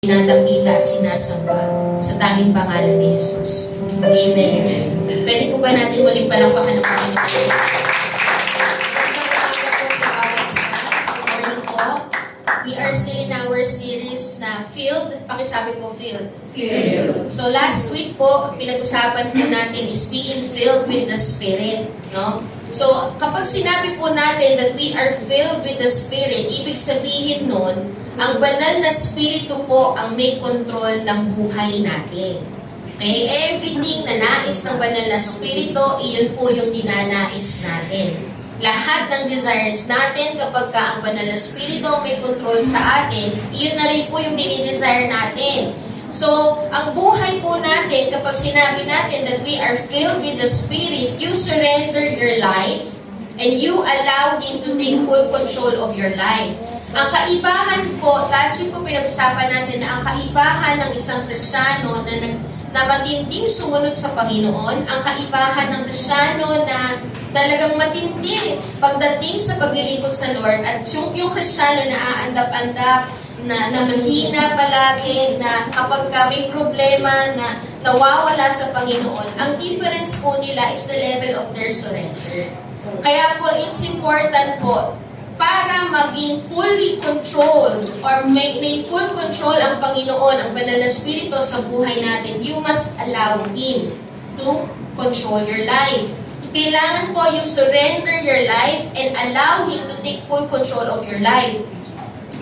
Pinadakila at sinasamba sa tanging pangalan ni Jesus. Amen. Pwede po ba natin muling palampakan ng Panginoon? Magandang umaga po sa bawat isa. Good morning po. We are still in our series na Filled. Pakisabi po, Filled. So last week po, pinag-usapan po natin is being filled with the Spirit. No? So kapag sinabi po natin that we are filled with the Spirit, ibig sabihin nun, ang banal na spirito po ang may control ng buhay natin. Okay? Everything na nais ng banal na spirito, iyon po yung dinanais natin. Lahat ng desires natin, kapag ka ang banal na spirito may control sa atin, iyon na rin po yung dinidesire natin. So, ang buhay po natin, kapag sinabi natin that we are filled with the Spirit, you surrender your life and you allow Him to take full control of your life. Ang kaibahan po, last week po pinag-usapan natin na ang kaibahan ng isang Kristiyano na matinding sumunod sa Panginoon, ang kaibahan ng Kristiyano na talagang matindi pagdating sa paglilingkod sa Lord, at yung Kristiyano na aandap-andap, na mahina palagi, na kapag may problema, na nawawala sa Panginoon, ang difference po nila is the level of their surrender. Kaya po, it's important po, para maging fully controlled or may full control ang Panginoon, ang banal na spirito sa buhay natin, you must allow Him to control your life. Kailangan po you surrender your life and allow Him to take full control of your life.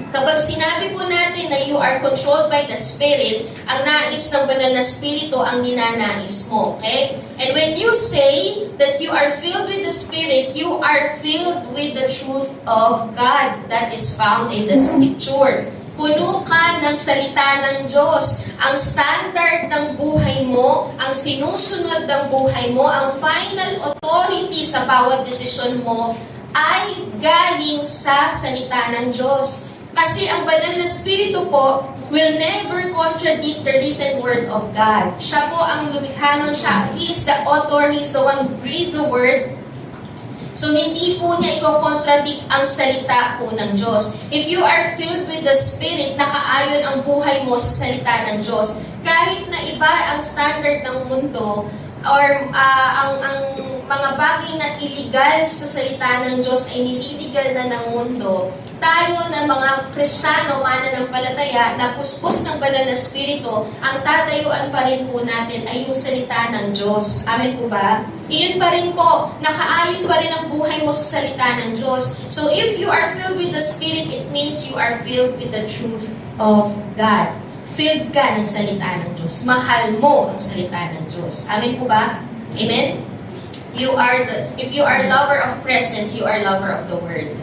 Kapag sinabi po natin na you are controlled by the Spirit, ang nais ng banal na spirito ang ninanais mo. Okay? And when you say that you are filled with the Spirit, you are filled with the truth of God that is found in the Scripture. Puno ka ng salita ng Diyos. Ang standard ng buhay mo, ang sinusunod ng buhay mo, ang final authority sa bawat desisyon mo ay galing sa salita ng Diyos. Kasi ang banal na spirito po will never contradict the written word of God. Siya po ang lumikha nun siya. He is the author, He is the one who breathed the word. So hindi po niya i-contradict ang salita po ng Diyos. If you are filled with the Spirit, nakaayon ang buhay mo sa salita ng Diyos. Kahit na iba ang standard ng mundo, or ang mga bagay na illegal sa salita ng Diyos ay nililigal na ng mundo, tayo na mga Kristiyano, mananampalataya, na puspos ng banal na spirito, ang tatayuan pa rin po natin ay yung salita ng Diyos. Amen po ba? Iyon pa rin po, nakaayon pa rin ang buhay mo sa salita ng Diyos. So if you are filled with the Spirit, it means you are filled with the truth of God. Filled ka ng salita ng Diyos. Mahal mo ang salita ng Diyos. Amen po ba? Amen? If you are lover of presence, you are lover of the Word.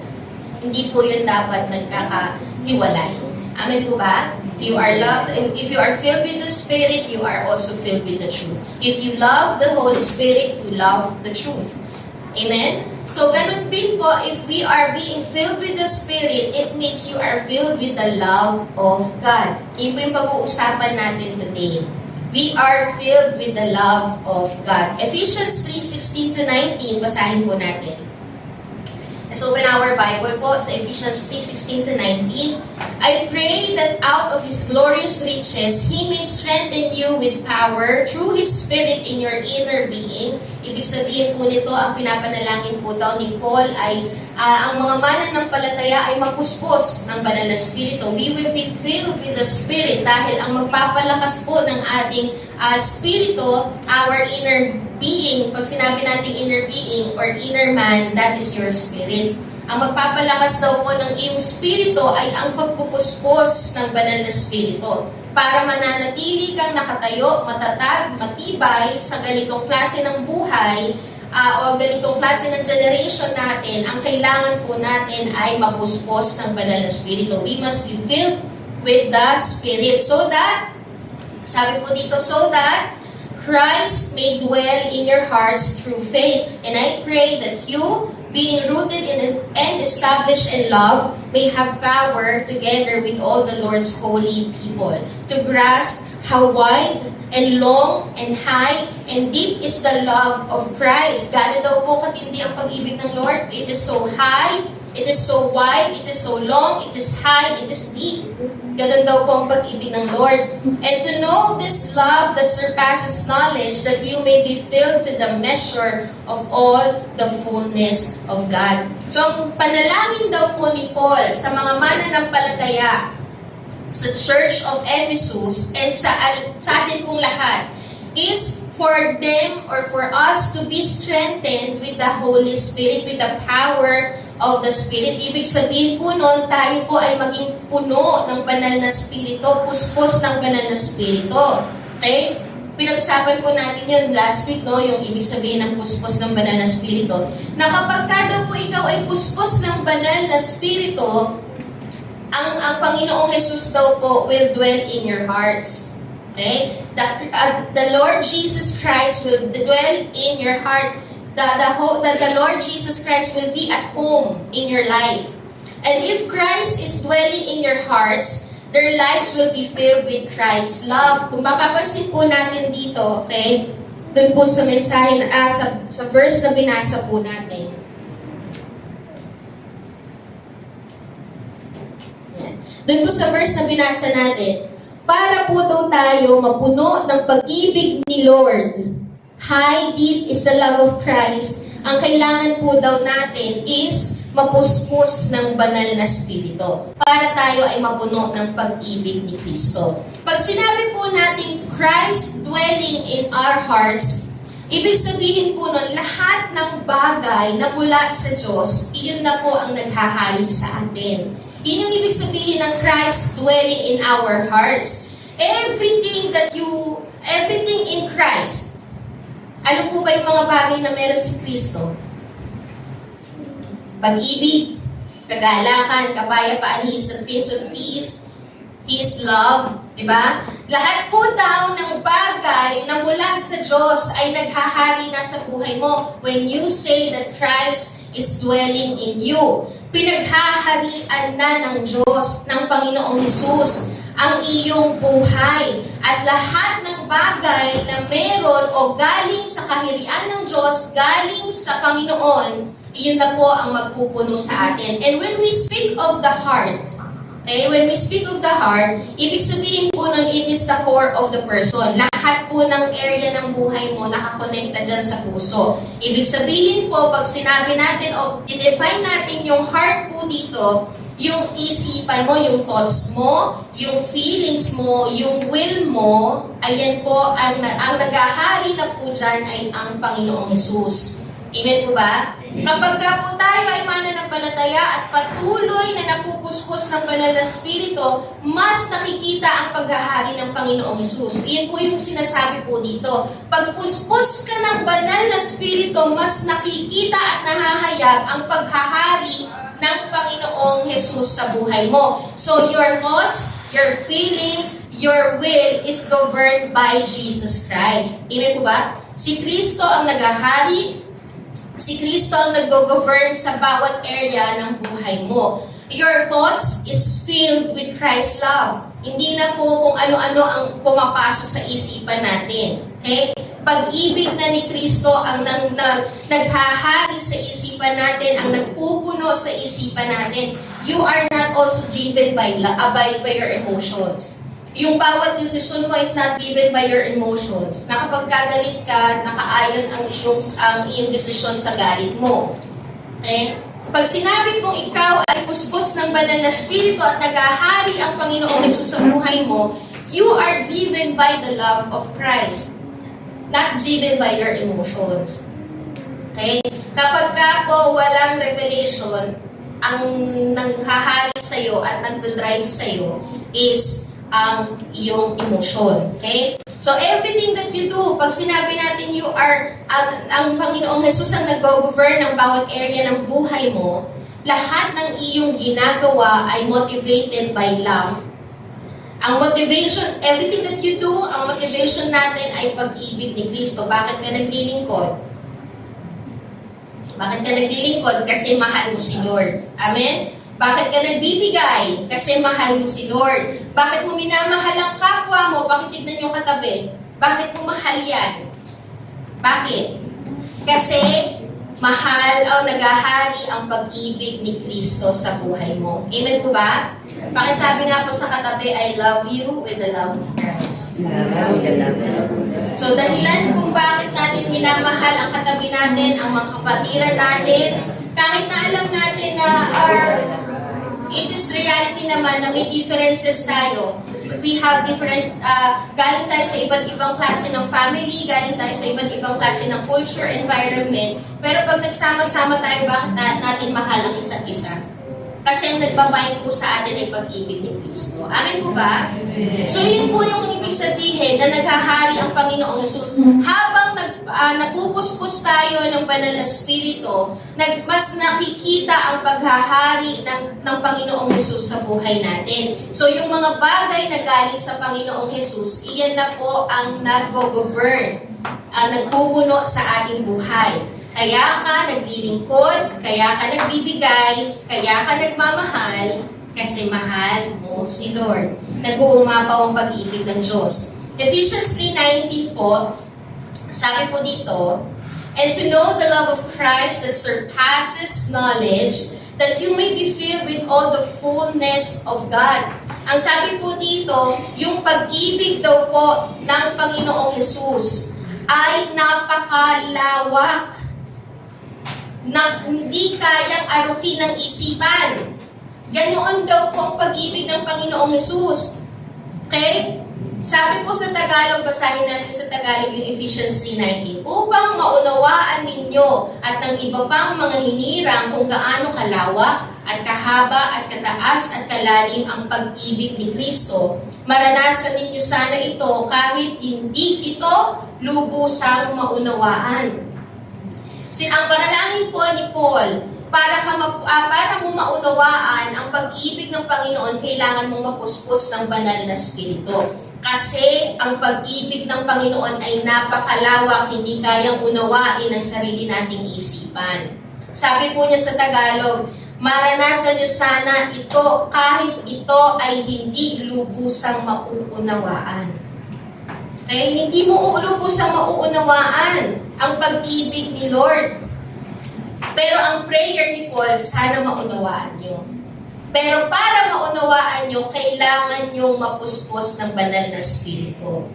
Hindi po yun dapat nagkakahiwalay. Amen po ba? If you are filled with the Spirit, you are also filled with the truth. If you love the Holy Spirit, you love the truth. Amen? So, ganun din po, if we are being filled with the Spirit, it means you are filled with the love of God. Yun po yung pag-uusapan natin today. We are filled with the love of God. Ephesians 3:16-19, basahin po natin. Let's open our Bible po sa Ephesians 3:16-19. I pray that out of His glorious riches, He may strengthen you with power through His Spirit in your inner being. Ibig sabihin po nito, ang pinapanalangin po daw ni Paul ay ang mga mananampalataya ay mapuspos ng banal na spirito. We will be filled with the Spirit dahil ang magpapalakas po ng ating spirito, our inner being. Pag sinabi natin inner being or inner man, that is your spirit. Ang magpapalakas daw po ng iyong spirito ay ang pagpupuspos ng banal na spirito para mananatili kang nakatayo, matatag, matibay sa ganitong klase ng buhay o ganitong klase ng generation natin. Ang kailangan po natin ay mapuspos ng banal na spirito. We must be filled with the Spirit so that, sabi po dito, so that Christ may dwell in your hearts through faith. And I pray that you, being rooted and established in love, may have power together with all the Lord's holy people to grasp how wide and long and high and deep is the love of Christ. Gaano daw po katindi ang pag-ibig ng Lord? It is so high, it is so wide, it is so long, it is high, it is deep. Ganun daw po ang pag-ibig ng Lord. And to know this love that surpasses knowledge, that you may be filled to the measure of all the fullness of God. So ang panalangin daw po ni Paul sa mga mananampalataya sa Church of Ephesus and sa atin pong lahat is for them or for us to be strengthened with the Holy Spirit, with the power of the Spirit. Ibig sabihin po nun, tayo po ay maging puno ng banal na Spirito, puspos ng banal na Spirito. Okay? Pinag-usapan po natin yun last week, no? Yung ibig sabihin ng puspos ng banal na Spirito. Na kapag daw po ikaw ay puspos ng banal na Spirito, ang Panginoong Jesus daw po will dwell in your hearts. Okay? The Lord Jesus Christ will dwell in your heart. The Lord Jesus Christ will be at home in your life. And if Christ is dwelling in your hearts, their lives will be filled with Christ's love. Kung mapapansin po natin dito, okay, doon po sa mensahe, sa verse na binasa po natin. Doon po sa verse na binasa natin, para po daw tayo mapuno ng pag-ibig ni Lord. High, deep is the love of Christ. Ang kailangan po daw natin is mapuspos ng banal na Spirito para tayo ay mapuno ng pag-ibig ni Kristo. Pag sinabi po natin Christ dwelling in our hearts, ibig sabihin po nun, lahat ng bagay na mula sa Diyos, iyon na po ang naghahari sa atin. Yun yung ibig sabihin ng Christ dwelling in our hearts. Everything in Christ, ano po ba yung mga bagay na meron si Kristo? Pag-ibig, kagalakan, kapayapaan, He is the Prince of Peace, He is love, di ba? Lahat po daw ng bagay na mula sa Diyos ay naghahari na sa buhay mo when you say that Christ is dwelling in you. Pinaghaharian na ng Diyos, ng Panginoong Hesus, ang iyong buhay. At lahat ng bagay na meron o galing sa kaharian ng Diyos, galing sa Panginoon, iyon na po ang magpupuno sa atin. And when we speak of the heart, okay, when we speak of the heart, ibig sabihin po nun, it is the core of the person. Lahat po ng area ng buhay mo nakakonekta dyan sa puso. Ibig sabihin po, pag sinabi natin o i-define natin yung heart po dito, yung isipan mo, yung thoughts mo, yung feelings mo, yung will mo, ayan po, ang naghahari na po dyan ay ang Panginoong Hesus. Amen po ba? Kapag po tayo ay mananampalataya at patuloy na napupuspos ng banal na Spirito, mas nakikita ang paghahari ng Panginoong Hesus. Iyan po yung sinasabi po dito. Pag puspos ka ng banal na Spirito, mas nakikita at nahahayag ang paghahari ng Panginoong Hesus sa buhay mo. So your thoughts, your feelings, your will is governed by Jesus Christ. Amen po ba? Si Kristo ang naghahari, si Kristo ang nag-govern sa bawat area ng buhay mo. Your thoughts is filled with Christ's love. Hindi na po kung ano-ano ang pumapasok sa isipan natin. Okay? Pag-ibig na ni Kristo ang naghahari sa isipan natin, ang nagpupuno sa isipan natin. You are not also driven by your emotions. Yung bawat desisyon mo is not driven by your emotions. Na kapag gagalit ka, nakaayon ang iyong desisyon sa galit mo. Okay? Pag sinabi mong ikaw ay puspos ng banal na Spirito at naghahari ang Panginoong Hesus sa buhay mo, you are driven by the love of Christ. Not driven by your emotions. Okay? Kapag ka po walang revelation, ang nanghahari sa'yo at nagdadrive sa'yo is ang iyong emotion. Okay? So, everything that you do, pag sinabi natin you are, ang Panginoong Hesus ang nag-govern ng bawat area ng buhay mo, lahat ng iyong ginagawa ay motivated by love. Ang motivation, everything that you do, ang motivation natin ay pag-ibig ni Kristo. Bakit ka naglilingkod? Bakit ka naglilingkod? Kasi mahal mo si Lord. Amen? Bakit ka nagbibigay? Kasi mahal mo si Lord. Bakit mo minamahal ang kapwa mo? Bakit tignan yung katabi? Bakit mo mahal yan? Bakit? Kasi mahal o naghahari ang pag-ibig ni Kristo sa buhay mo. Amen po ba? Pakisabi nga po sa katabi, I love you with the love of Christ. So dahilan kung bakit natin minamahal ang katabi natin, ang mga kapatiran natin, kahit na alam natin na it is reality naman na may differences tayo. We have different, galing tayo sa iba't ibang klase ng family, galing tayo sa iba't ibang klase ng culture, environment. Pero pag nagsama-sama tayo, bakit natin mahal ang isa't isa? Kasi ang nagbabayad po sa atin ay pag-ibig ni Kristo. Amen po ba? So yun po yung ibig sabihin na naghahari ang Panginoong Hesus. Habang napupuspos tayo ng banal na Espiritu, mas nakikita ang paghahari ng Panginoong Hesus sa buhay natin. So yung mga bagay na galing sa Panginoong Hesus, iyan na po ang nag-govern, nagpupuno sa ating buhay. Kaya ka naglilingkod, kaya ka nagbibigay, kaya ka nagmamahal, kasi mahal mo si Lord. Nag-uumapaw ang pag-ibig ng Diyos. Ephesians 3:19 po, sabi po dito, and to know the love of Christ that surpasses knowledge, that you may be filled with all the fullness of God. Ang sabi po dito, yung pag-ibig daw po ng Panginoong Hesus ay napakalawak na hindi kayang arukin ng isipan. Ganoon daw po ang pag-ibig ng Panginoong Hesus. Okay? Sabi po sa Tagalog, basahin natin sa Tagalog yung Ephesians 3:19, upang maunawaan ninyo at ng iba pang mga hinirang kung gaano kalawak at kahaba at kataas at kalalim ang pag-ibig ni Kristo. Maranasan ninyo sana ito kahit hindi ito lubusang maunawaan. Ang panalangin po ni Paul, para mo maunawaan ang pag-ibig ng Panginoon, kailangan mong mapuspos ng banal na Espiritu. Kasi ang pag-ibig ng Panginoon ay napakalawak, hindi kayang unawain ang sarili nating isipan. Sabi po niya sa Tagalog, maranasan niyo sana ito kahit ito ay hindi lubusang mauunawaan. Ay hindi mo lubusang mauunawaan ang pag-ibig ni Lord. Pero ang prayer ni Paul, sana maunawaan niyo. Pero para maunawaan niyo, kailangan niyong mapuspos ng banal na Espiritu.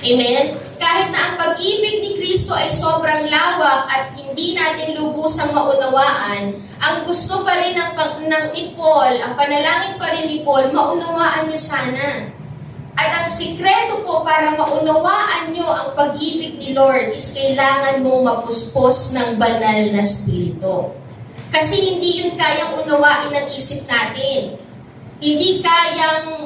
Amen? Kahit na ang pag-ibig ni Kristo ay sobrang lawak at hindi natin lubusang maunawaan, ang gusto pa rin ni Paul, ang panalangin pa rin ni Paul, maunawaan niyo sana. At ang sikreto po para maunawaan nyo ang pag-ibig ni Lord is kailangan mong mapuspos ng banal na Espiritu. Kasi hindi yun kayang unawain ng isip natin. Hindi kayang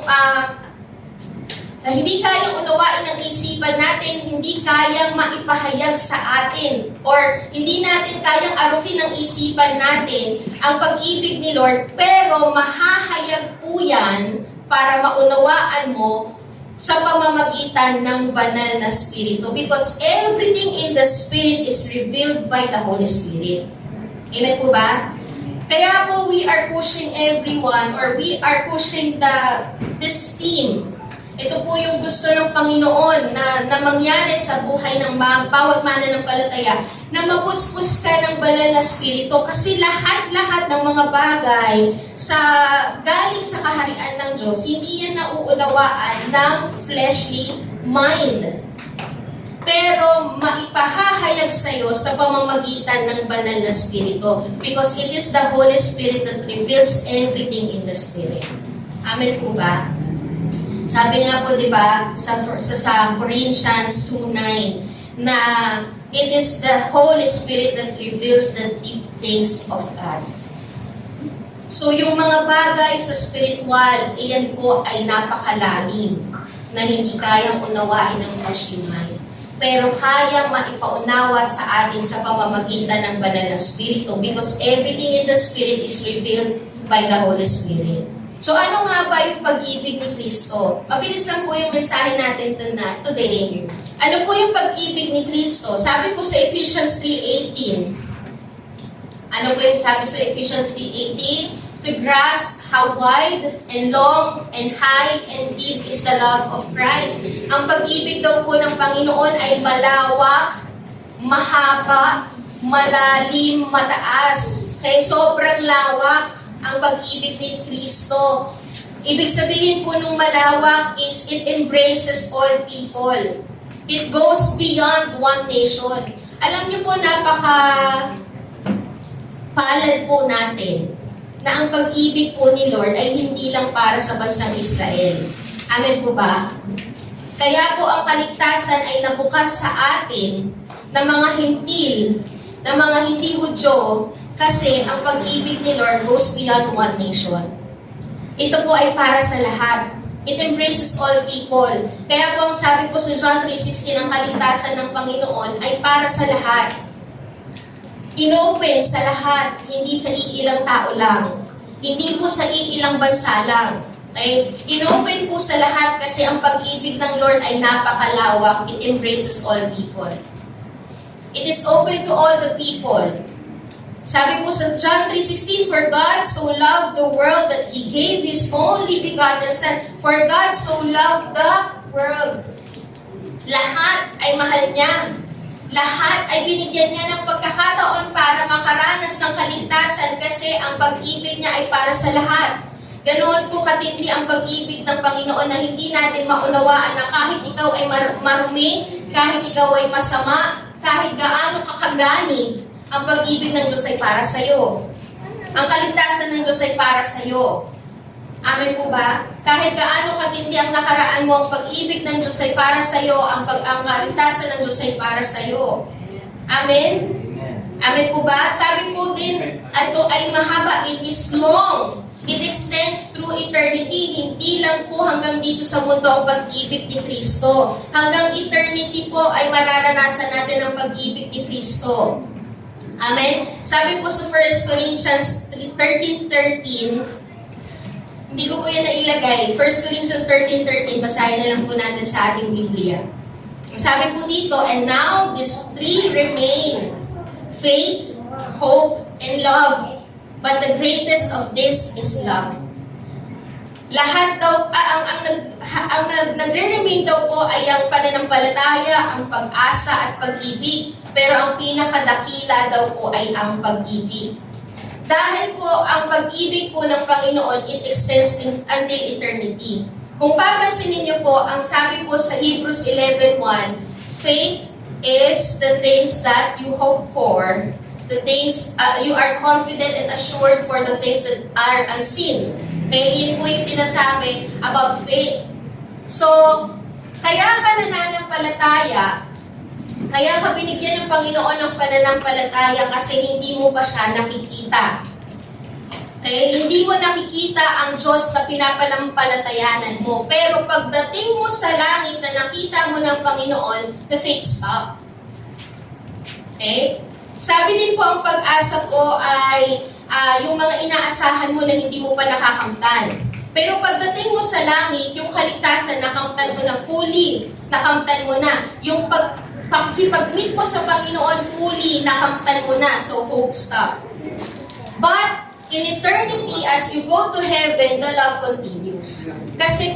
unawain ng isipan natin, hindi kayang maipahayag sa atin, or hindi natin kayang arukin ng isipan natin ang pag-ibig ni Lord, pero mahahayag po yan para maunawaan mo sa pamamagitan ng banal na Espiritu. Because everything in the Spirit is revealed by the Holy Spirit. Amen po ba? Kaya po we are pushing everyone, or we are pushing this team. Ito po yung gusto ng Panginoon na mangyari sa buhay ng bawat mananampalataya, na mapuspos ka ng banal na Espiritu, kasi lahat-lahat ng mga bagay galing sa kaharian ng Diyos, hindi yan nauunawaan ng fleshly mind. Pero maipahahayag sa'yo sa pamamagitan ng banal na Espiritu, because it is the Holy Spirit that reveals everything in the Spirit. Amen po ba? Sabi nga po, di ba, sa Corinthians 2:9, na it is the Holy Spirit that reveals the deep things of God. So yung mga bagay sa spiritual, iyan po ay napakalalim na hindi kayang unawain ng fleshly mind. Pero kayang maipaunawa sa atin sa pamamagitan ng banal na Espiritu, because everything in the Spirit is revealed by the Holy Spirit. So ano nga ba yung pag-ibig ni Kristo? Mabilis lang po yung mensahe natin today. Ano po yung pag-ibig ni Kristo? Sabi po sa Ephesians 3:18. Ano po yung sabi sa Ephesians 3:18? To grasp how wide and long and high and deep is the love of Christ. Ang pag-ibig daw po ng Panginoon ay malawak, mahaba, malalim, mataas. Kaya sobrang lawak ang pag-ibig ni Kristo. Ibig sabihin po nung malawak is it embraces all people. It goes beyond one nation. Alam niyo po, palad po natin na ang pag-ibig po ni Lord ay hindi lang para sa bansang Israel. Amen po ba? Kaya po ang kaligtasan ay nabukas sa atin na mga hintil, na mga hindi Hudyo, kasi ang pag-ibig ni Lord goes beyond one nation. Ito po ay para sa lahat. It embraces all people. Kaya po ang sabi po sa John 3:16, ang kaligtasan ng Panginoon ay para sa lahat. Inopen sa lahat, hindi sa iilang tao lang. Hindi po sa iilang bansa lang. Okay? Inopen po sa lahat kasi ang pag-ibig ng Lord ay napakalawak. It embraces all people. It is open to all the people. Sabi po sa John 3:16, For God so loved the world that He gave His only begotten Son. For God so loved the world. Lahat ay mahal niya. Lahat ay binigyan niya ng pagkakataon para makaranas ng kaligtasan kasi ang pag-ibig niya ay para sa lahat. Ganoon po katindi ang pag-ibig ng Panginoon na hindi natin maunawaan na kahit ikaw ay marumi, kahit ikaw ay masama, kahit gaano kakagani, ang pag-ibig ng Diyos ay para sa iyo. Ang kaligtasan ng Diyos ay para sa iyo. Amen po ba? Kahit gaano katindi ang nakaraan mo, ang pag-ibig ng Diyos ay para sa iyo, ang kaligtasan ng Diyos ay para sa iyo. Amen? Amen po ba? Sabi po din, ito ay mahaba, it is long. It extends through eternity. Hindi lang po hanggang dito sa mundo ang pag-ibig ni Kristo. Hanggang eternity po ay mararanasan natin ang pag-ibig ni Kristo. Amen? Sabi po sa 1 Corinthians 13:13, hindi ko po yan nailagay. 1 Corinthians 13:13, basahin na lang po natin sa ating Biblia. Sabi po dito, And now these three remain, faith, hope, and love. But the greatest of this is love. Lahat daw, ang nagre-remain daw po ay ang pananampalataya, ang pag-asa at pag-ibig. Pero ang pinakadakila daw po ay ang pag-ibig. Dahil po ang pag-ibig po ng Panginoon, it extends until eternity. Kung papansinin niyo po, ang sabi po sa Hebrews 11:1, faith is the things that you hope for, the things you are confident and assured for the things that are unseen. Kaya yun po yung sinasabi about faith. So, kaya ka nananampalataya, kaya ka binigyan ng Panginoon ng pananampalataya kasi hindi mo pa siya nakikita. Kaya hindi mo nakikita ang Diyos na pinapanampalatayanan mo. Pero pagdating mo sa langit na nakita mo ng Panginoon, the faith stop. Okay? Sabi din po ang pag-asa po ay yung mga inaasahan mo na hindi mo pa nakakamtan. Pero pagdating mo sa langit, yung kaligtasan, nakamtan mo na fully. Nakamtan mo na. Yung pag-meet mo sa Panginoon fully, nakamtan mo na. So, hope stop. But, in eternity, as you go to heaven, the love continues. Kasi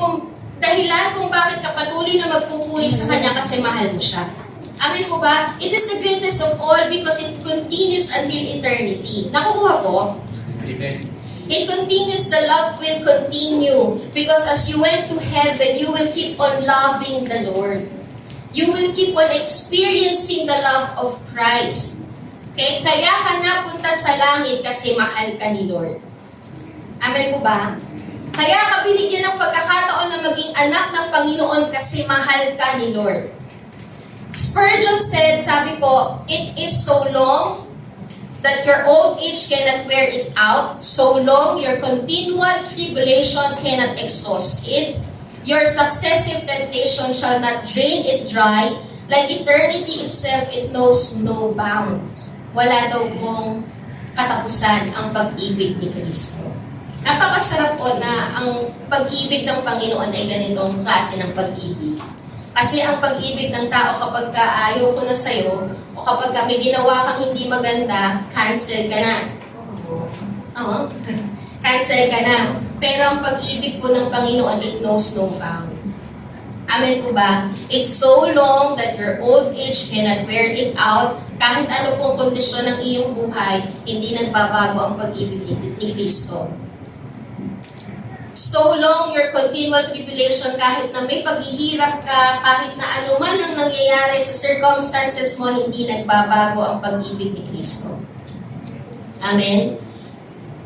dahilan kung bakit ka patuloy na magpupuri sa Kanya kasi mahal mo siya. Amen po ba? It is the greatest of all because it continues until eternity. Nakukuha po? Amen. It continues, the love will continue because as you went to heaven, you will keep on loving the Lord. You will keep on experiencing the love of Christ. Okay? Kaya ka napunta sa langit kasi mahal ka ni Lord. Amen po ba? Kaya ka binigyan ng pagkakataon na maging anak ng Panginoon kasi mahal ka ni Lord. Spurgeon said, sabi po, it is so long that your old age cannot wear it out, so long your continual tribulation cannot exhaust it. Your successive temptation shall not drain it dry, like eternity itself, it knows no bounds. Wala daw pong katapusan ang pag-ibig ni Kristo. Napakasarap po na ang pag-ibig ng Panginoon ay ganitong klase ng pag-ibig. Kasi ang pag-ibig ng tao kapag ayaw ko na sa'yo, o kapag may ginawa kang hindi maganda, cancel ka na. Oo. Cancel ka na. Pero ang pag-ibig po ng Panginoon, it knows no bound. Amen po ba? It's so long that your old age cannot wear it out. Kahit ano pong kondisyon ng iyong buhay, hindi nagbabago ang pag-ibig ni Kristo. So long your continual tribulation, kahit na may paghihirap ka, kahit na anuman ang nangyayari sa circumstances mo, hindi nagbabago ang pag-ibig ni Kristo. Amen?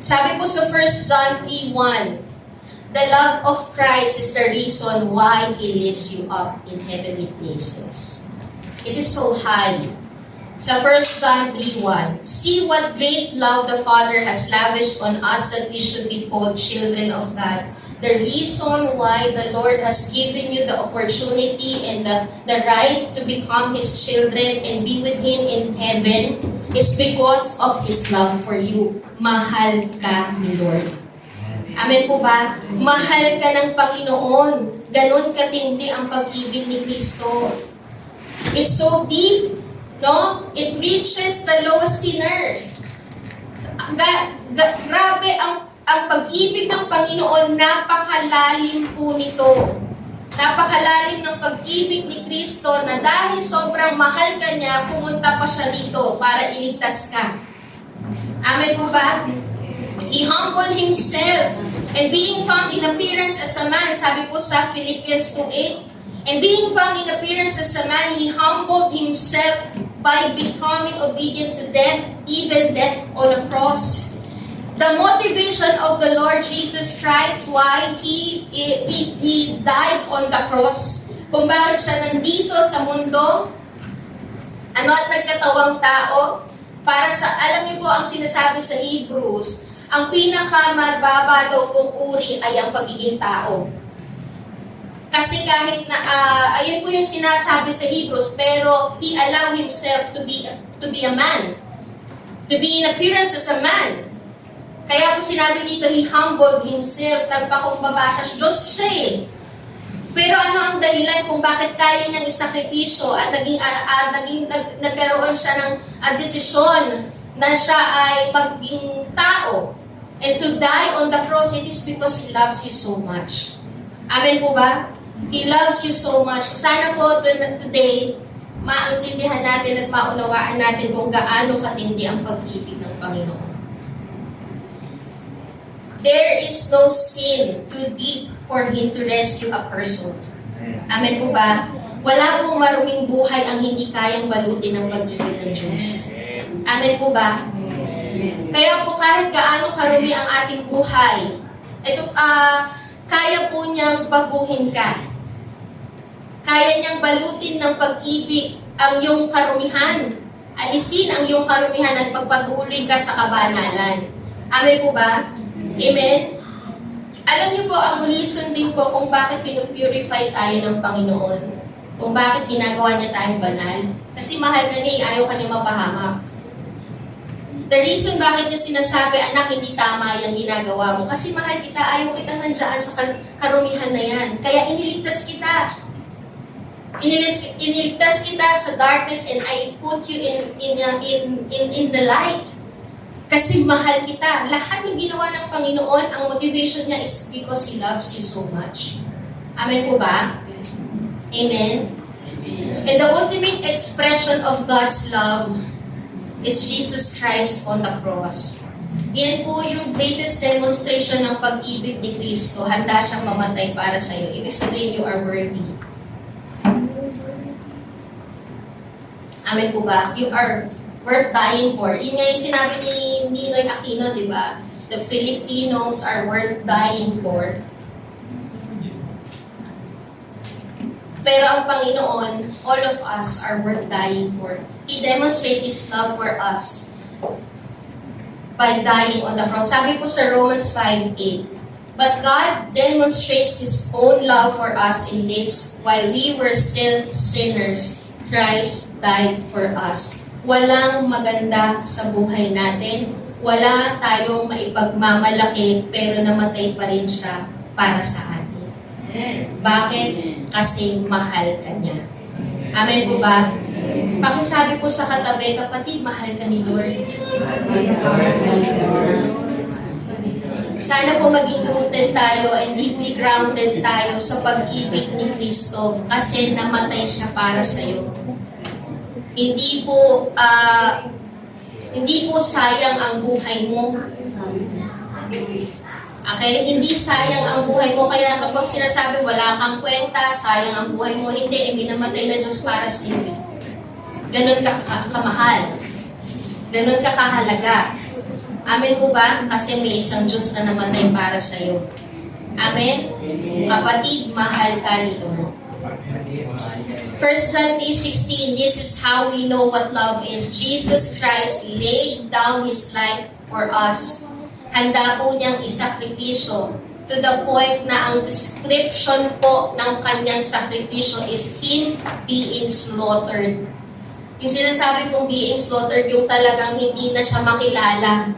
Sabi po sa 1 John 3:1, the love of Christ is the reason why He lifts you up in heavenly places. It is so high. Sa 1 John 3:1, see what great love the Father has lavished on us that we should be called children of God. The reason why the Lord has given you the opportunity and the right to become His children and be with Him in heaven is because of His love for you. Mahal ka ni Lord. Amen po ba? Mahal ka ng Panginoon. Ganon katindi ang pag-ibig ni Kristo. It's so deep, no? It reaches the lowest sinners. Grabe ang pag-ibig ng Panginoon, napakalalim po nito. Napakalalim ng pag-ibig ni Kristo na dahil sobrang mahal ka niya, pumunta pa siya dito para iligtas ka. Amen po ba? He humbled Himself, and being found in appearance as a man, sabi po sa Philippians 2:8, and being found in appearance as a man, He humbled Himself by becoming obedient to death, even death on a cross. The motivation of the Lord Jesus Christ, why He died on the cross, kung bakit siya nandito sa mundo, at nagkatawang tao, para sa, alam niyo po ang sinasabi sa Hebrews, ang pinakamababa daw pong uri ay ang pagiging tao. Kasi kahit na, ayun po yung sinasabi sa Hebrews, pero He allowed Himself to be a man. To be in appearance as a man. Kaya po sinabi dito, He humbled Himself, nagpakumbaba siya, Diyos siya eh. Pero ano ang dahilan kung bakit kaya niyang isakripisyo at nagkaroon siya ng desisyon na siya ay maging tao and to die on the cross? It is because He loves you so much. Amen po ba? He loves you so much. Sana po today, maintindihan natin at maunawaan natin kung gaano katindi ang pag-ibig ng Panginoon. There is no sin too deep for Him to rescue a person. Amen po ba? Wala pong maruming buhay ang hindi kayang balutin ng pag-ibig ng Diyos. Amen po ba? Kaya po kahit gaano karumi ang ating buhay, kaya po niyang baguhin ka. Kaya niyang balutin ng pag-ibig ang iyong karumihan. Alisin ang iyong karumihan at magpatuloy ka sa kabanalan. Amen po ba? Amen? Alam niyo po, ang reason din po kung bakit pinupurify tayo ng Panginoon. Kung bakit ginagawa niya tayong banal. Kasi mahal ka niya, ayaw ka niya mapahamak. The reason bakit niya sinasabi, anak, hindi tama yung ginagawa mo. Kasi mahal kita, ayaw kita nandiyan sa karumihan na yan. Kaya iniligtas kita. Iniligtas kita sa darkness and I put you in the light. Kasi mahal kita. Lahat ng ginawa ng Panginoon, ang motivation niya is because He loves you so much. Amen po ba? Amen? And the ultimate expression of God's love is Jesus Christ on the cross. Yan po yung greatest demonstration ng pag-ibig ni Kristo. Handa siyang mamatay para sa iyo. Ibig sabihin, you are worthy. Amen po ba? You are worth dying for. Yun nga yung sinabi ni Ninoy Aquino, di ba? The Filipinos are worth dying for. Pero ang Panginoon, all of us are worth dying for. He demonstrates His love for us by dying on the cross. Sabi po sa Romans 5:8, but God demonstrates His own love for us in this, while we were still sinners, Christ died for us. Walang maganda sa buhay natin. Wala tayong maipagmamalaki, pero namatay pa rin siya para sa atin. Bakit? Kasi mahal ka niya. Amen po ba? Pakisabi po sa katabi, kapatid, mahal ka ni Lord. Sana po maging rooted tayo and deeply grounded tayo sa pag-ibig ni Kristo kasi namatay siya para sa iyo. Hindi po sayang ang buhay mo. Okay? Hindi sayang ang buhay mo. Kaya kapag sinasabi wala kang kwenta, sayang ang buhay mo, hindi. Minamatay na Diyos para sa iyo. Ganon ka kamahal. Ganon ka kahalaga. Amen po ba? Kasi may isang Diyos na namatay para sa iyo. Amen? Kapatid, mahal ka ni Lord. 1 John 3:16, this is how we know what love is. Jesus Christ laid down His life for us. Handa po niyang isakripisyo to the point na ang description po ng kanyang sakripisyo is Him being slaughtered. Yung sinasabi kong being slaughtered, yung talagang hindi na siya makilala.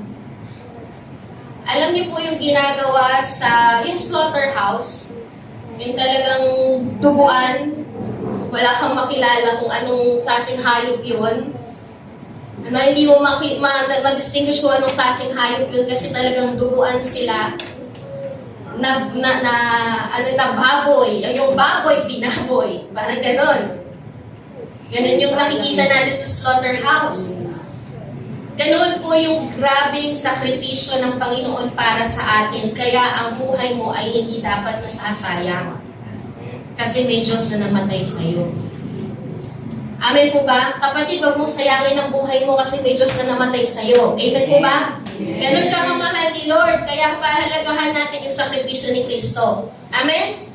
Alam niyo po yung ginagawa sa yung slaughterhouse, yung talagang duguan, wala kang makilala kung anong klaseng hayop yun. Hindi mo ma-distinguish kung anong klaseng hayop yun kasi talagang duguan sila na baboy. Yung baboy, binaboy. Parang ganon. Ganon yung nakikita natin sa slaughterhouse. Ganon po yung grabing sakripisyo ng Panginoon para sa atin. Kaya ang buhay mo ay hindi dapat nasasayang. Kasi may Diyos na namatay sa iyo. Amen po ba? Kapatid, wag mong sayangin ang buhay mo kasi may Diyos na namatay sa iyo. Amen po ba? Ganon ka kamahal ni Lord. Kaya pahalagahan natin yung sakripisyo ni Kristo. Amen?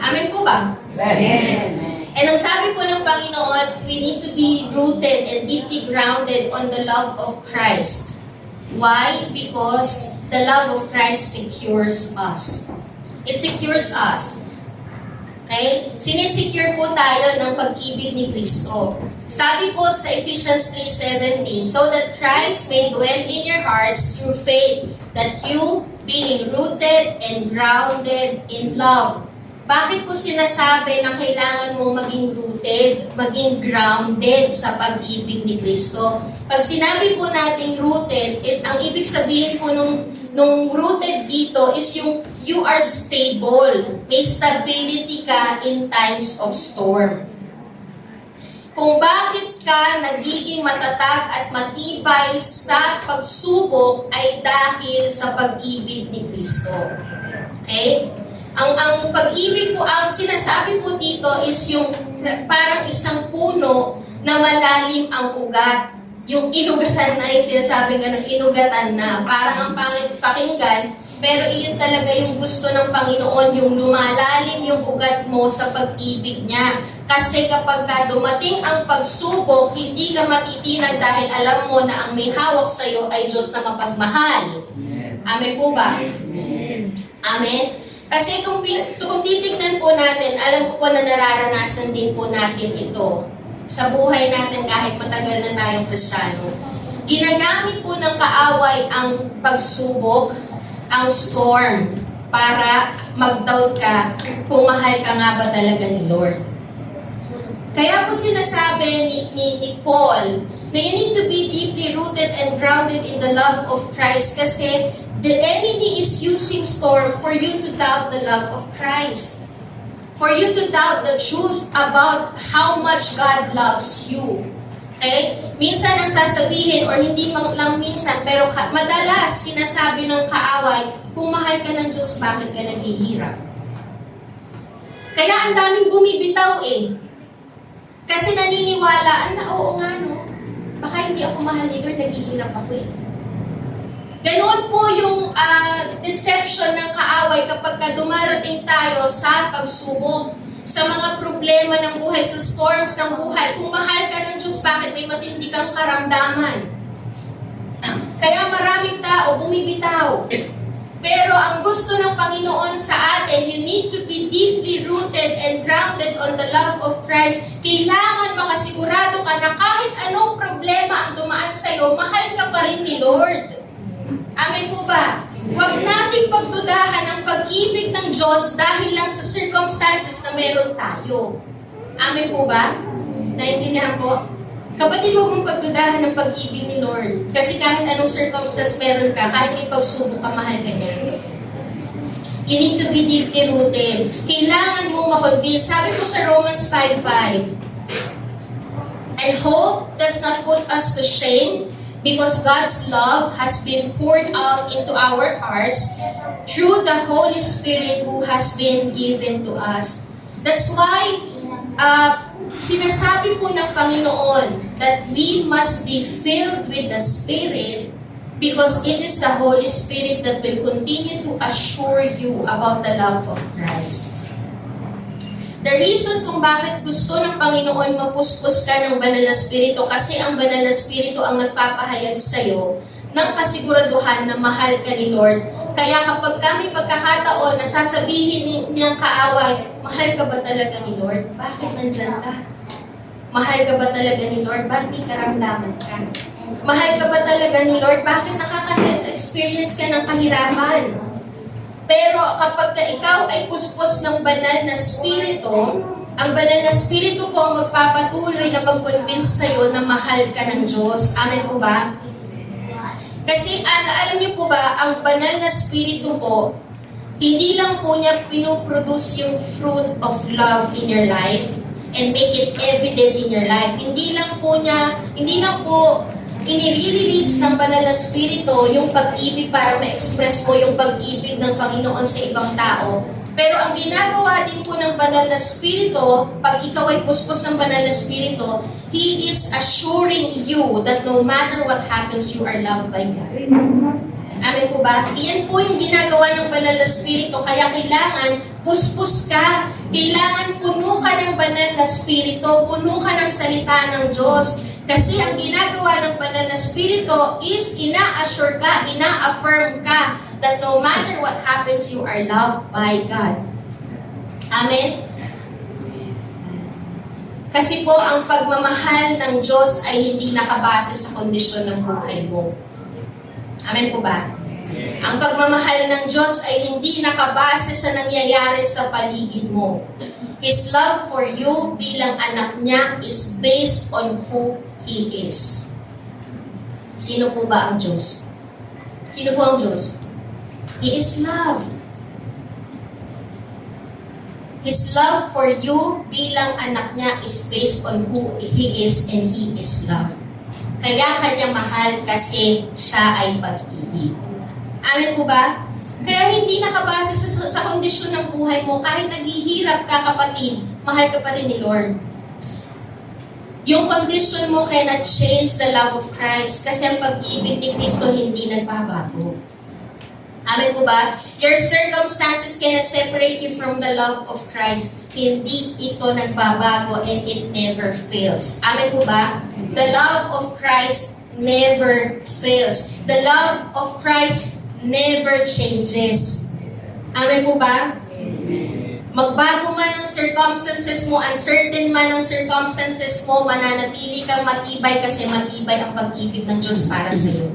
Amen po ba? Yes. And ang sabi po ng Panginoon, we need to be rooted and deeply grounded on the love of Christ. Why? Because the love of Christ secures us. It secures us. Okay? Sinisecure po tayo ng pag-ibig ni Kristo. Sabi po sa Ephesians 3:17, so that Christ may dwell in your hearts through faith, that you, being rooted and grounded in love. Bakit po sinasabi na kailangan mong maging rooted, maging grounded sa pag-ibig ni Kristo? Pag sinabi po natin rooted, ang ibig sabihin po nung rooted dito is yung you are stable. May stability ka in times of storm. Kung bakit ka nagiging matatag at matibay sa pagsubok ay dahil sa pag-ibig ni Kristo. Okay? Ang pag-ibig po, ang sinasabi po dito is yung parang isang puno na malalim ang ugat. Yung inugatan na, yung sinasabi nga ng inugatan na, parang ang pangit pakinggan, pero iyon talaga yung gusto ng Panginoon, yung lumalalim yung ugat mo sa pag-ibig niya. Kasi kapag ka dumating ang pagsubok, hindi ka matitinag dahil alam mo na ang may hawak sa iyo ay Diyos na mapagmahal. Amen po ba? Amen? Kasi kung titignan po natin, alam ko po na nararanasan din po natin ito sa buhay natin kahit matagal na tayong Kristiyano. Ginagamit po ng kaaway ang pagsubok, ang storm, para mag-doubt ka kung mahal ka nga ba talaga ni Lord. Kaya po sinasabi ni Paul na you need to be deeply rooted and grounded in the love of Christ kasi the enemy is using storm for you to doubt the love of Christ. For you to doubt the truth about how much God loves you. Okay? Minsan ang sasabihin, or hindi lang minsan, pero madalas sinasabi ng kaaway, kung mahal ka ng Diyos, bakit ka naghihirap? Kaya ang daming bumibitaw eh. Kasi naniniwalaan na, oo nga no, baka hindi ako mahal ni Lord, naghihirap ako eh. Ganoon po yung deception ng kaaway kapag dumarating tayo sa pagsubok, sa mga problema ng buhay, sa storms ng buhay. Kung mahal ka ng Diyos, bakit may matindi kang karamdaman? Kaya maraming tao bumibitaw. Pero ang gusto ng Panginoon sa atin, you need to be deeply rooted and grounded on the love of Christ. Kailangan makasigurado ka na kahit anong problema ang dumaan sa'yo, mahal ka pa rin ni Lord. Amen po ba? Huwag nating pagdudahan ang pag-ibig ng Diyos dahil lang sa circumstances na meron tayo. Amen po ba? Naintindihan po? Kapatid, huwag mong pagdudahan ng pag-ibig ni Lord. Kasi kahit anong circumstance meron ka, kahit may pagsubok ka, mahal ka niya. You need to be deeply rooted. Kailangan mo makonvince. Sabi ko sa Romans 5:5, and hope does not put us to shame because God's love has been poured out into our hearts through the Holy Spirit who has been given to us. That's why sinasabi po ng Panginoon that we must be filled with the Spirit because it is the Holy Spirit that will continue to assure you about the love of Christ. The reason kung bakit gusto ng Panginoon mapuspos ka ng Banal na Espiritu kasi ang Banal na Espiritu ang nagpapahayag sa'yo ng kasiguraduhan na mahal ka ni Lord. Kaya kapag kami pagkakataon na sasabihin niyang kaaway, mahal ka ba talaga ni Lord? Bakit nandyan ka? Mahal ka ba talaga ni Lord? Ba't may karamdaman ka? Mahal ka ba talaga ni Lord? Bakit nakaka-experience ka ng kahirapan? Pero kapag ikaw ay puspos ng Banal na Espiritu, ang Banal na Espiritu po ang magpapatuloy na mag-convince sa'yo na mahal ka ng Diyos. Amen po ba? Kasi alam niyo po ba, ang Banal na Espiritu po, hindi lang po niya pinuproduce yung fruit of love in your life and make it evident in your life. Hindi lang po inire-release ng Banal na Espiritu yung pag-ibig para ma-express mo yung pag-ibig ng Panginoon sa ibang tao. Pero ang ginagawa din po ng Banal na Espiritu, pag ikaw ay puspos ng Banal na Espiritu, He is assuring you that no matter what happens, you are loved by God. Amen po ba? Iyan po yung ginagawa ng Banal na Espiritu, kaya kailangan puspos ka. Kailangan puno ka ng Banal na Espiritu, puno ka ng salita ng Diyos. Kasi ang ginagawa ng Banal na Espiritu is ina-assure ka, ina-affirm ka that no matter what happens, you are loved by God. Amen? Kasi po, ang pagmamahal ng Diyos ay hindi nakabase sa kondisyon ng buhay mo. Amen po ba? Ang pagmamahal ng Diyos ay hindi nakabase sa nangyayari sa paligid mo. His love for you bilang anak niya is based on who He is. Sino po ba ang Diyos? Sino po ang Diyos? He is love. His love for you bilang anak niya is based on who He is and He is love. Kaya kanya mahal kasi siya ay pag-ibig. Amen po ba? Kaya hindi nakabase sa kondisyon ng buhay mo. Kahit naghihirap ka, kapatid, mahal ka pa rin ni Lord. Yung condition mo cannot change the love of Christ kasi ang pag-ibig ni Kristo hindi nagbabago. Amen po ba? Your circumstances cannot separate you from the love of Christ. Hindi ito nagbabago and it never fails. Amen po ba? The love of Christ never fails. The love of Christ never changes. Amen po ba? Magbago man ang circumstances mo, uncertain man ang circumstances mo, mananatili kang matibay kasi matibay ang pag-ibig ng Diyos para sa iyo.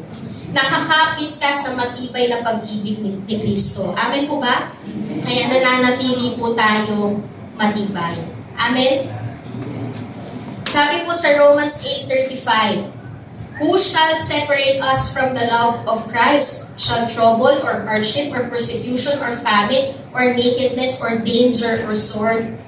Nakakapit ka sa matibay na pag-ibig ni Kristo. Amen po ba? Kaya nananatili po tayo matibay. Amen? Sabi po sa Romans 8:35, who shall separate us from the love of Christ? Shall trouble or hardship or persecution or famine or nakedness or danger or sword?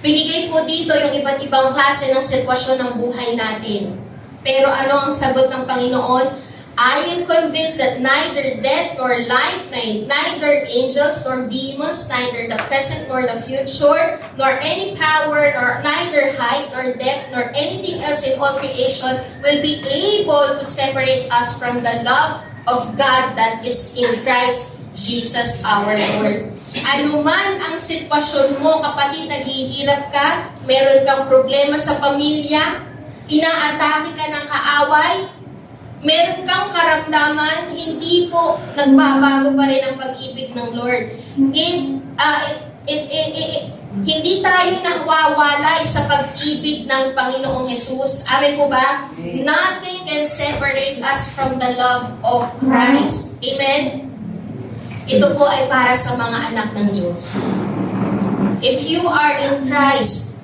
Binigay po dito yung iba't ibang klase ng sitwasyon ng buhay natin. Pero ano ang sagot ng Panginoon? I am convinced that neither death nor life, neither angels nor demons, neither the present nor the future, nor any power, nor neither height nor depth, nor anything else in all creation will be able to separate us from the love of God that is in Christ Jesus our Lord. Ano man ang sitwasyon mo, kapatid, naghihirap ka, meron kang problema sa pamilya, inaatake ka ng kaaway, meron kang karamdaman, hindi po nagbabago pa rin ang pag-ibig ng Lord. Hindi tayo nawawalay sa pag-ibig ng Panginoong Jesus. Amen po ba? Nothing can separate us from the love of Christ. Amen? Ito po ay para sa mga anak ng Diyos. If you are in Christ,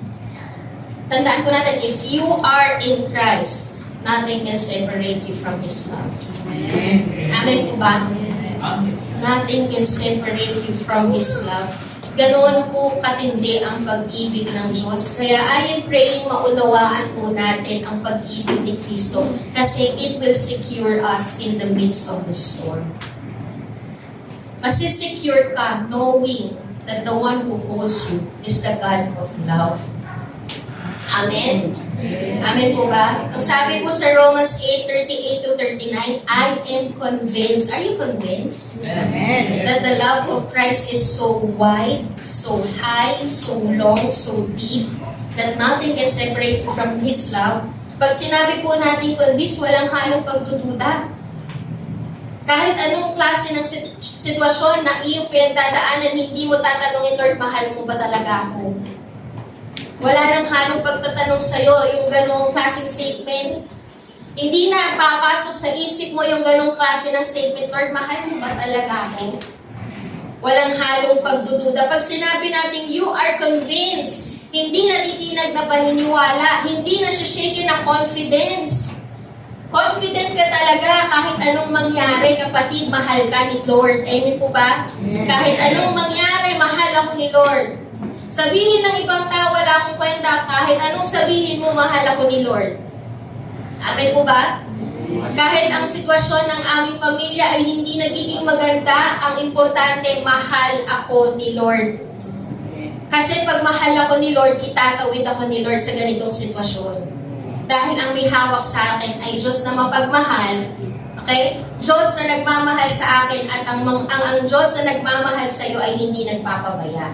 Tandaan po natin, if you are in Christ, nothing can separate you from His love. Amen po ba? Nothing can separate you from His love. Ganon po katindi ang pag-ibig ng Diyos. Kaya I am praying maunawaan po natin ang pag-ibig ni Kristo kasi it will secure us in the midst of the storm. Masisecure ka knowing that the one who holds you is the God of love. Amen? Amen po ba? Ang sabi po sa Romans 8:38-39, I am convinced. Are you convinced? Amen. That the love of Christ is so wide, so high, so long, so deep, that nothing can separate you from His love. Pag sinabi po natin convinced, walang halong pagdududa. Kahit anong klase ng sitwasyon na iyong pinagdadaanan, hindi mo tatanungin, Lord, mahal mo ba talaga ako? Wala nang halong pagtatanong sa'yo yung ganong klaseng statement. Hindi na papasok sa isip mo yung ganong klase ng statement, Lord, mahal mo ba talaga ako? Walang halong pagdududa. Pag sinabi natin, you are convinced, hindi natitinag na paniniwala, hindi na shaken na confidence. Confident ka talaga kahit anong mangyari, kapatid, mahal ka ni Lord. Amen po ba? Kahit anong mangyari, mahal ako ni Lord. Sabihin ng ibang tao, wala akong kwenta, kahit anong sabihin mo, mahal ako ni Lord. Amen po ba? Kahit ang sitwasyon ng aming pamilya ay hindi nagiging maganda, ang importante, mahal ako ni Lord. Kasi pag mahal ako ni Lord, itatawid ako ni Lord sa ganitong sitwasyon. Dahil ang may hawak sa akin ay Diyos na mapagmahal, okay? Diyos na nagmamahal sa akin at ang Diyos na nagmamahal sa iyo ay hindi nagpapabaya.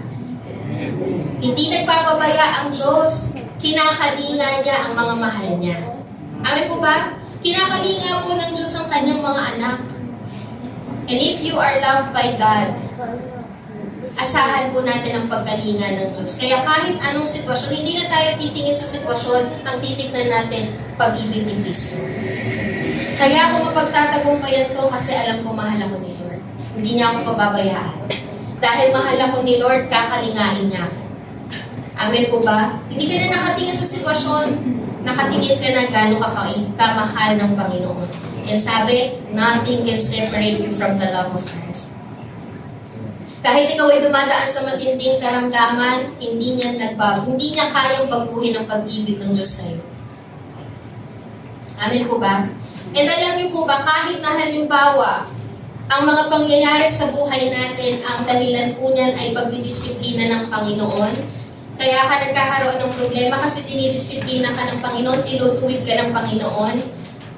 Hindi nagpapabaya ang Diyos. Kinakalinga niya ang mga mahal niya. Amen po ba? Kinakalinga po ng Diyos ang kanyang mga anak. And if you are loved by God, asahan po natin ang pagkalinga ng Diyos. Kaya kahit anong sitwasyon, hindi na tayo titingin sa sitwasyon, ang titignan natin pag-ibig ni Kristo. Kaya ako mapagtatagumpayan to kasi alam ko mahal ako ni Lord. Hindi niya ako pababayaan. Dahil mahal ako ni Lord, kakalingain niya ako. Amen po ba? Hindi ka na nakatingin sa sitwasyon. Nakatingin ka na gano'ng kamahal ng Panginoon. And sabi, nothing can separate you from the love of Christ. Kahit ikaw ay dumadaan sa matinding karamdaman, hindi niya nagbago. Hindi niya kayang baguhin ang pag-ibig ng Diyos sa iyo. Amen po ba? And alam niyo po ba, kahit na halimbawa, ang mga pangyayari sa buhay natin, ang dahilan po niyan ay pagdidisiplina ng Panginoon. Kaya ka nagkakaroon ng problema kasi dinidisiplina ka ng Panginoon, tinutuwid ka ng Panginoon.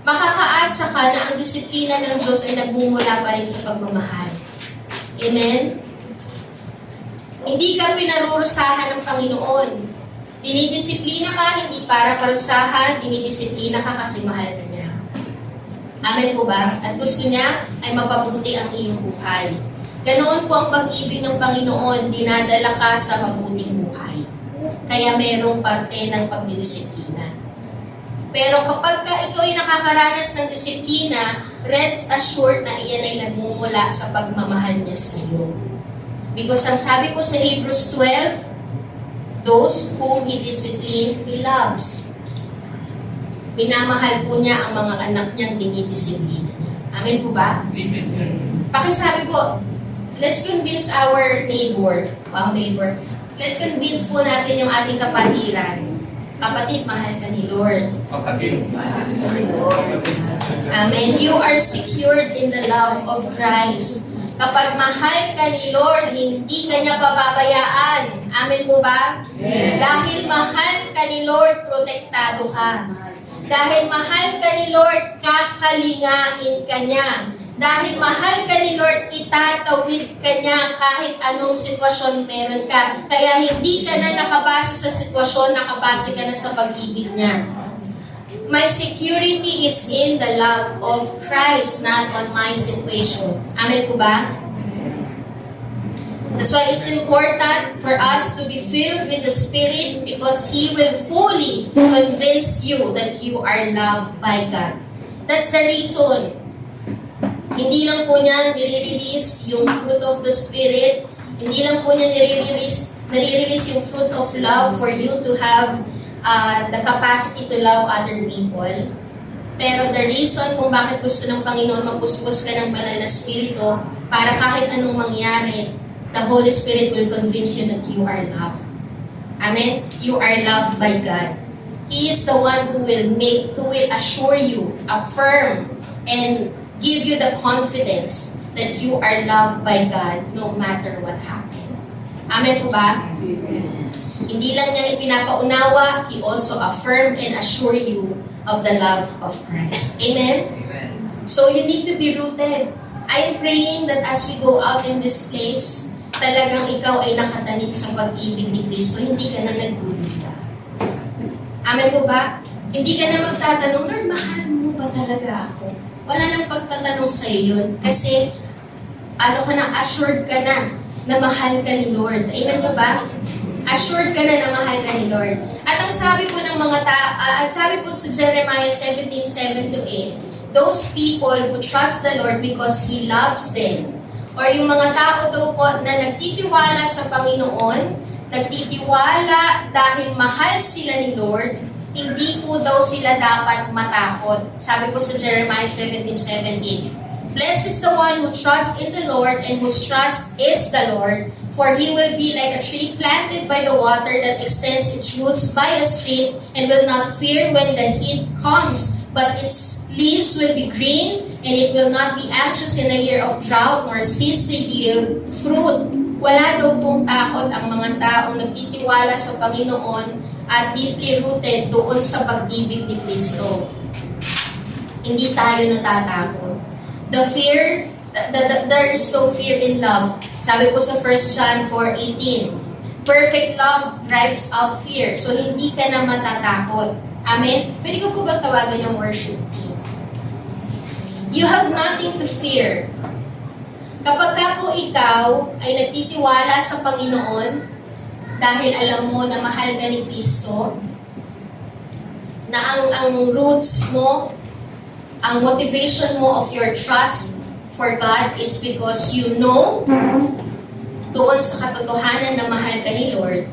Makakaasa ka na ang disiplina ng Diyos ay nagmumula pa rin sa pagmamahal. Amen? Hindi ka pinarurusahan ng Panginoon. Dinidisiplina ka, hindi para parusahan, dinidisiplina ka kasi mahal ka niya. Amen po ba? At gusto niya ay mapabuti ang iyong buhay. Ganoon po ang pag-ibig ng Panginoon, dinadala ka sa mabuting buhay. Kaya merong parte ng pagdidisiplina. Pero kapag ikaw ay nakakaranas ng disiplina, rest assured na iyan ay nagmumula sa pagmamahal niya sa iyo. Because ang sabi po sa Hebrews 12, those whom He disciplined, He loves. Minamahal po niya ang mga anak niyang dinidisiplina niya. Amen po ba? Pakisabi po, let's convince our neighbor. Wow, neighbor. Let's convince po natin yung ating kapatiran. Kapatid, mahal ka ni Lord. Kapatid. Amen. You are secured in the love of Christ. Kapag mahal ka ni Lord, hindi ka niya pababayaan. Amen po ba? Yes. Dahil mahal ka ni Lord, protektado ka. Dahil mahal ka ni Lord, kakalingain ka niya. Dahil mahal ka ni Lord, itatawid ka niya kahit anong sitwasyon meron ka. Kaya hindi ka na nakabase sa sitwasyon, nakabase ka na sa pag-ibig niya. My security is in the love of Christ, not on my situation. Amen po ba? That's why it's important for us to be filled with the Spirit because He will fully convince you that you are loved by God. That's the reason. Hindi lang po niya nire-release yung fruit of the Spirit. Hindi lang po niya nire-release yung fruit of love for you to have the capacity to love other people. Pero the reason kung bakit gusto ng Panginoon magpuspos ka ng banal na spirito, para kahit anong mangyari, the Holy Spirit will convince you that you are loved. Amen? You are loved by God. He is the one who will assure you, affirm, and give you the confidence that you are loved by God no matter what happened. Amen po ba? Amen. Hindi lang niya ipinapaunawa, He also affirm and assure you of the love of Christ. Amen? Amen. So you need to be rooted. I am praying that as we go out in this place, talagang ikaw ay nakatanim sa pag-ibig ni Kristo, hindi ka na nagdududa. Amen po ba? Hindi ka na magtatanong, Lord, mahal mo ba talaga ako? Wala nang pagtatanong sa iyo yun. Kasi, assured ka na mahal ka ni Lord. Amen po ba? Assured ka na mahal ka ni Lord. At ang sabi po ng sabi po sa Jeremiah 17:7-8, those people who trust the Lord because He loves them, or yung mga tao daw po na nagtitiwala sa Panginoon, nagtitiwala dahil mahal sila ni Lord, hindi po daw sila dapat matakot. Sabi po sa Jeremiah 17:7-8, blessed is the one who trusts in the Lord and whose trust is the Lord, for he will be like a tree planted by the water that extends its roots by a stream and will not fear when the heat comes, but its leaves will be green and it will not be anxious in a year of drought nor cease to yield fruit. Wala daw pong takot ang mga taong nagtitiwala sa Panginoon at deeply rooted doon sa pag-ibig ni Kristo. Hindi tayo natatakot. There is no fear in love. Sabi po sa 1 John 4:18, perfect love drives out fear. So, hindi ka na matatakot. Amen? Pwede ko po bang tawagan yung worship team? You have nothing to fear. Kapag ka po ikaw ay nagtitiwala sa Panginoon, dahil alam mo na mahal ka ni Kristo, na ang roots mo, ang motivation mo of your trust for God is because you know doon sa katotohanan na mahal ka ni Lord,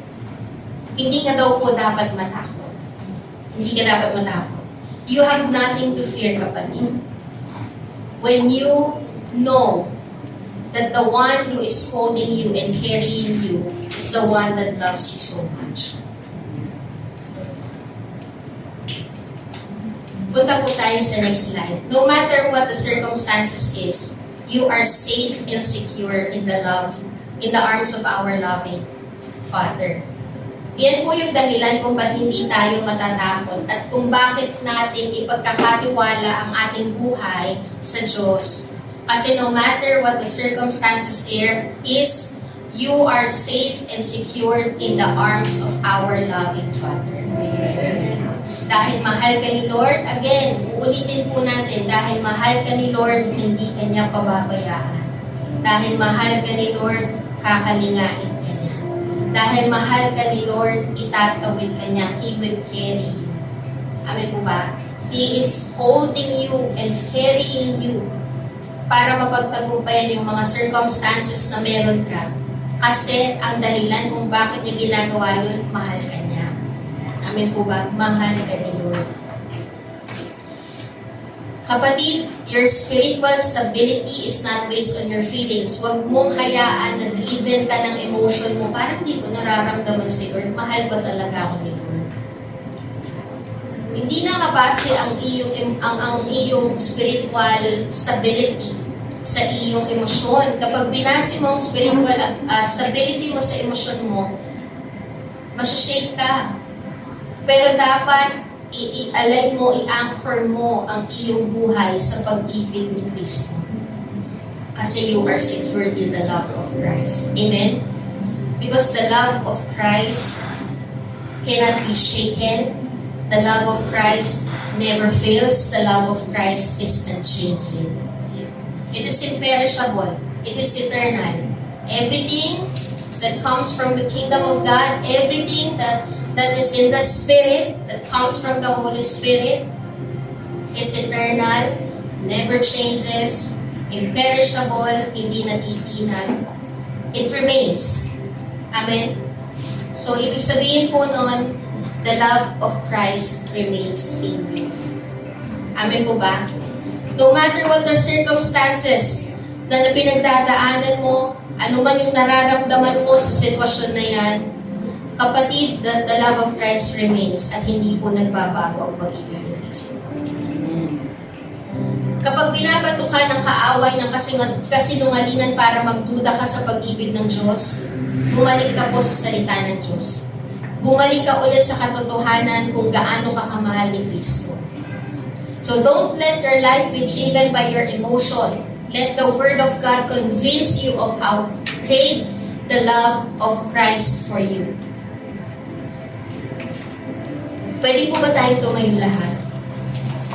hindi ka daw po dapat matakot. Hindi ka dapat matakot. You have nothing to fear, kapatid. When you know that the one who is holding you and carrying you is the one that loves you so much. Punta po tayo sa next slide. No matter what the circumstances is, you are safe and secure in the arms of our loving Father. Yan po yung dahilan kung ba't hindi tayo matatakot at kung bakit natin ipagkakatiwala ang ating buhay sa Diyos. Kasi no matter what the circumstances here is, you are safe and secured in the arms of our loving Father. Dahil mahal ka ni Lord, again, uulitin po natin, dahil mahal ka ni Lord, hindi ka niya pababayaan. Dahil mahal ka ni Lord, kakalingain ka niya. Dahil mahal ka ni Lord, itatawid ka niya. He will carry you. Amen po ba? He is holding you and carrying you para mapagtagumpayan yung mga circumstances na meron ka. Kasi ang dahilan kung bakit niya ginagawa yun, mahal ka niya. Amen po ba? Mahal ka ni Lord. Kapatid, your spiritual stability is not based on your feelings. Huwag mong hayaan na driven ka ng emotion mo. Parang hindi ko nararamdaman si Lord. Mahal ba talaga ako ni Lord? Hindi nakabase ang iyong spiritual stability sa iyong emosyon. Kapag binase mo ang spiritual stability mo sa emosyon mo, masyashake ka. Pero dapat i-align mo, i-anchor mo ang iyong buhay sa pag-ibig ni Kristo. Kasi you are secured in the love of Christ. Amen? Because the love of Christ cannot be shaken. The love of Christ never fails. The love of Christ is unchanging. It is imperishable. It is eternal. Everything that comes from the kingdom of God, everything that is in the Spirit, that comes from the Holy Spirit, is eternal, never changes, imperishable, hindi natitinag. It remains. Amen? So, ibig sabihin po nun, the love of Christ remains in you. Amen po ba? No matter what the circumstances na pinagdadaanan mo, ano man yung nararamdaman mo sa sitwasyon na yan, kapatid, the love of Christ remains at hindi po nagbabago ang pag-ibig ng Kristo. Kapag binabato ka ng kaaway ng kasinungalingan para magduda ka sa pag-ibig ng Diyos, bumalik ka po sa salita ng Diyos. Bumalik ka ulit sa katotohanan kung gaano ka kamahal ni Kristo. So don't let your life be driven by your emotion. Let the Word of God convince you of how great the love of Christ for you. Pwede po ba tayong tumayo lahat?